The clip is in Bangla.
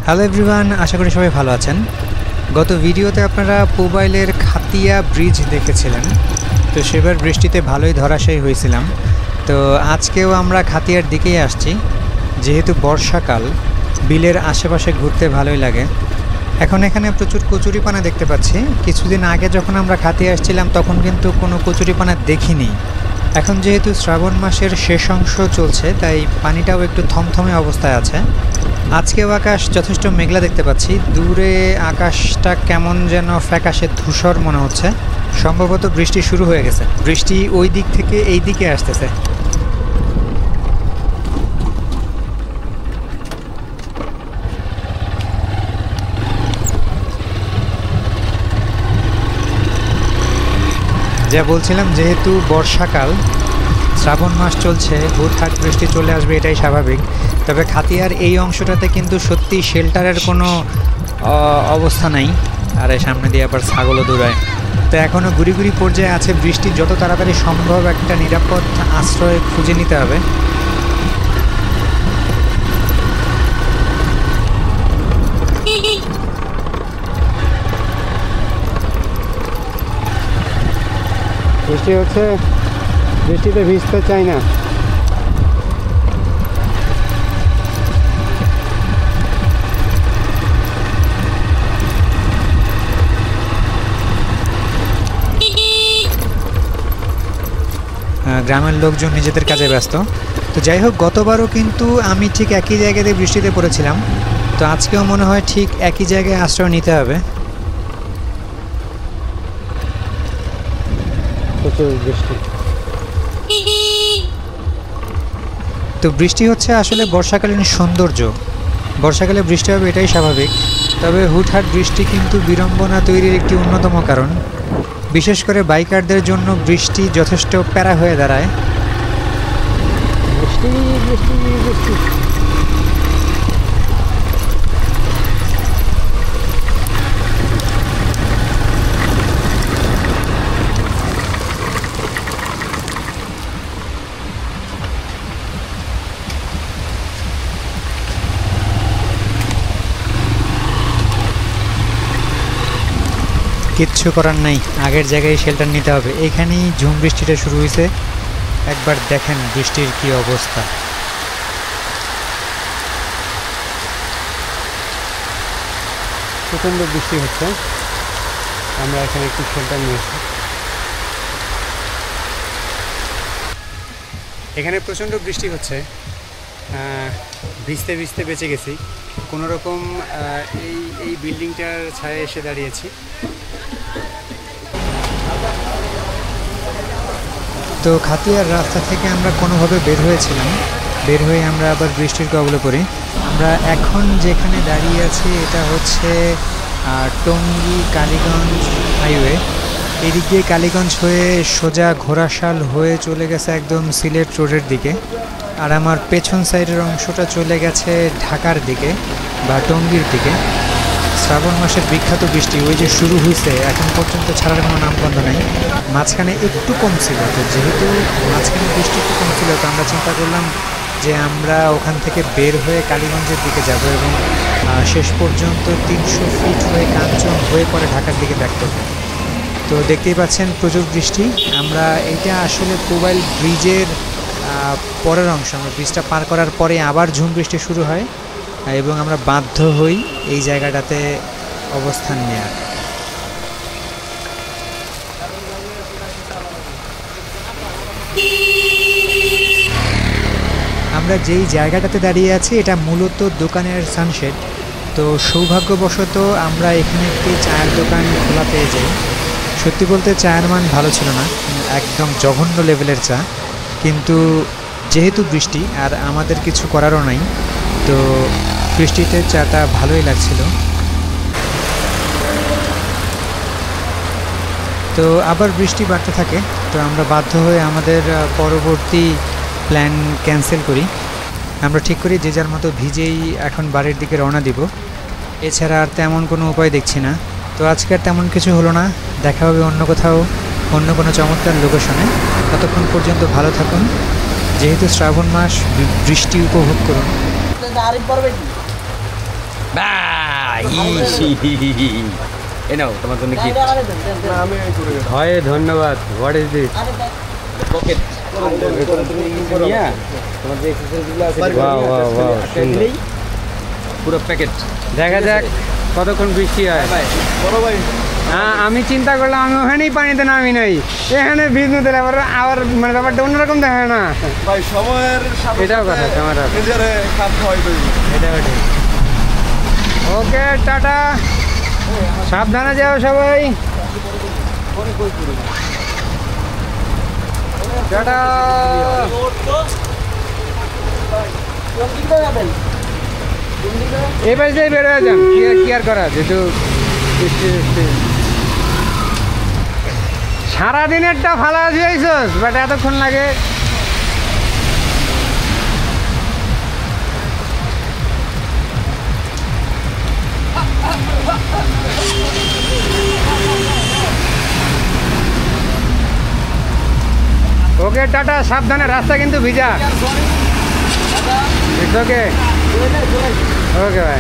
হ্যালো এভরিওয়ান, আশা করি সবাই ভালো আছেন। গত ভিডিওতে আপনারা পোবাইলের খাতিয়া ব্রিজ দেখেছিলেন। তো সেবার বৃষ্টিতে ভালোই ধরাশায়ী হয়েছিলাম। তো আজকেও আমরা খাতিয়ার দিকেই আসছি। যেহেতু বর্ষাকাল, বিলের আশেপাশে ঘুরতে ভালোই লাগে। এখন এখানে প্রচুর কচুরিপানা দেখতে পাচ্ছি। কিছুদিন আগে যখন আমরা খাতিয়া আসছিলাম তখন কিন্তু কোনো কচুরিপানা দেখিনি। এখন যেহেতু শ্রাবণ মাসের শেষ অংশ চলছে, তাই পানিটাও একটু থমথমে অবস্থায় আছে। আজকেও আকাশ যথেষ্ট মেঘলা দেখতে পাচ্ছি। দূরে আকাশটা কেমন যেন ফ্যাকাশে ধূসর মনে হচ্ছে। সম্ভবত বৃষ্টি শুরু হয়ে গেছে। বৃষ্টি ওই দিক থেকে এই দিকে আসতেছে। যা বলছিলাম, যেহেতু বর্ষাকাল, শ্রাবণ মাস চলছে, হুটহাট বৃষ্টি চলে আসবে, এটাই স্বাভাবিক। তবে খাতিয়ার এই অংশটাতে কিন্তু সত্যি শেল্টারের কোনো অবস্থা নাই। আর এই সামনে দিয়ে আবার ছাগলও দৌড়ায়। তো এখনও গুড়ি গুড়ি পর্যায়ে আছে। বৃষ্টি যত তাড়াতাড়ি সম্ভব একটা নিরাপদ আশ্রয় খুঁজে নিতে হবে। বৃষ্টি হচ্ছে, বৃষ্টিতে ভিজতে চাই না। গ্রামের লোকজন নিজেদের কাজে ব্যস্ত। তো যাই হোক, গতবারও কিন্তু আমি ঠিক একই জায়গাতে বৃষ্টিতে পড়েছিলাম। তো আজকেও মনে হয় ঠিক একই জায়গায় আশ্রয় নিতে হবে। প্রচুর বৃষ্টি। তো বৃষ্টি হচ্ছে আসলে বর্ষাকালীন সৌন্দর্য। বর্ষাকালে বৃষ্টি হবে, এটাই স্বাভাবিক। তবে হুটহাট বৃষ্টি কিন্তু বিড়ম্বনা তৈরির একটি অন্যতম কারণ। বিশেষ করে বাইকারদের জন্য বৃষ্টি যথেষ্ট প্যারা হয়ে দাঁড়ায়। বৃষ্টি বৃষ্টি বৃষ্টি। কিচ্ছু করার নাই, আগের জায়গায় শেল্টার নিতে হবে। এইখানেই ঝুম বৃষ্টিটা শুরু হয়েছে। একবার দেখেন বৃষ্টির কি অবস্থা। প্রচণ্ড বৃষ্টি হচ্ছে। আমরা এখানে একটু শেল্টার নিয়েছি। এখানে প্রচণ্ড বৃষ্টি হচ্ছে। ভিজতে ভিজতে বেঁচে গেছি কোনো রকম। এই বিল্ডিংটার ছায়ায় এসে দাঁড়িয়েছি। তো খাতিয়ার রাস্তা থেকে আমরা কোনোভাবে বের হয়েছিলাম। বের হয়ে আমরা আবার বৃষ্টির কবলে পড়ি। আমরা এখন যেখানে দাঁড়িয়ে আছি এটা হচ্ছে টঙ্গী কালীগঞ্জ হাইওয়ে। এদিক দিয়ে কালীগঞ্জ হয়ে সোজা ঘোড়াশাল হয়ে চলে গেছে একদম সিলেট রোডের দিকে। আর আমার পেছন সাইডের অংশটা চলে গেছে ঢাকার দিকে বা টঙ্গীর দিকে। শ্রাবণ মাসের বিখ্যাত বৃষ্টি ওই যে শুরু হয়েছে, এখন পর্যন্ত ছাড়ার কোনো নামগন্ধ নাই। মাঝখানে একটু কম ছিল। তো যেহেতু মাঝখানে বৃষ্টি একটু কম ছিল, তো আমরা চিন্তা করলাম যে আমরা ওখান থেকে বের হয়ে কালীগঞ্জের দিকে যাব এবং শেষ পর্যন্ত 300 ফিট হয়ে কাঞ্চন হয়ে পরে ঢাকার দিকে ব্যাক করব। তো দেখতেই পাচ্ছেন প্রচুর বৃষ্টি। আমরা এটা আসলে পোবাইল ব্রিজের পরের অংশ। আমরা ব্রিজটা পার করার পরে আবার ঝুম বৃষ্টি শুরু হয় এবং আমরা বাধ্য হই এই জায়গাটাতে অবস্থান নেওয়ার। আমরা যেই জায়গাটাতে দাঁড়িয়ে আছি এটা মূলত দোকানের সানশেড। তো সৌভাগ্যবশত আমরা এখানে একটি চায়ের দোকান খোলা পেয়ে যাই। সত্যি বলতে চায়ের মান ভালো ছিল না, একদম জঘন্য লেভেলের চা। কিন্তু যেহেতু বৃষ্টি আর আমাদের কিছু করারও নাই, তো বৃষ্টিতে চাটা ভালোই লাগছিল। তো আবার বৃষ্টি বাড়তে থাকে। তো আমরা বাধ্য হয়ে আমাদের পরবর্তী প্ল্যান ক্যান্সেল করি। আমরা ঠিক করি যে যার মতো ভিজেই এখন বাড়ির দিকে রওনা দিব। এছাড়া আর তেমন কোনো উপায় দেখছি না। তো আজকে আর তেমন কিছু হলো না। দেখা হবে অন্য কোথাও, অন্য কোনো চমৎকার লোকেশনে। ততক্ষণ পর্যন্ত ভালো থাকুন। যেহেতু শ্রাবণ মাস, বৃষ্টি উপভোগ করুন। এই নাও তোমার জন্য কি হয় ধন্যবাদ। What is this? পকেট তোমার যে এক্সারসাইজগুলো আছে ওয়াও ওয়াও ওয়াও, সুন্দর। পুরো প্যাকেট। দেখা যাক কতক্ষণ বৃষ্টি হয়। হ্যাঁ, আমি চিন্তা করলাম আমি ওখানেই পানিতে নামি নাই, এখানে ভিজতে দিলে আবার মানে ব্যাপারটা অন্যরকম দেখা না। ভাই সময়ের সাথে এটাও কথা, তোমার নিজের খাপ খাওয়াই তৈরি। এটাও ঠিক। ওকে, টাটা, সাবধানে যাও সবাই। টাটা। এই পাশ দিয়ে বের হয়ে যান, কি আর করা, যেহেতু সারাদিনেরটা ভালো আছে আইসস, বাট এতক্ষণ লাগে। ওকে, টাটা, সাবধানে, রাস্তা কিন্তু ভিজা। ওকে ওকে ভাই।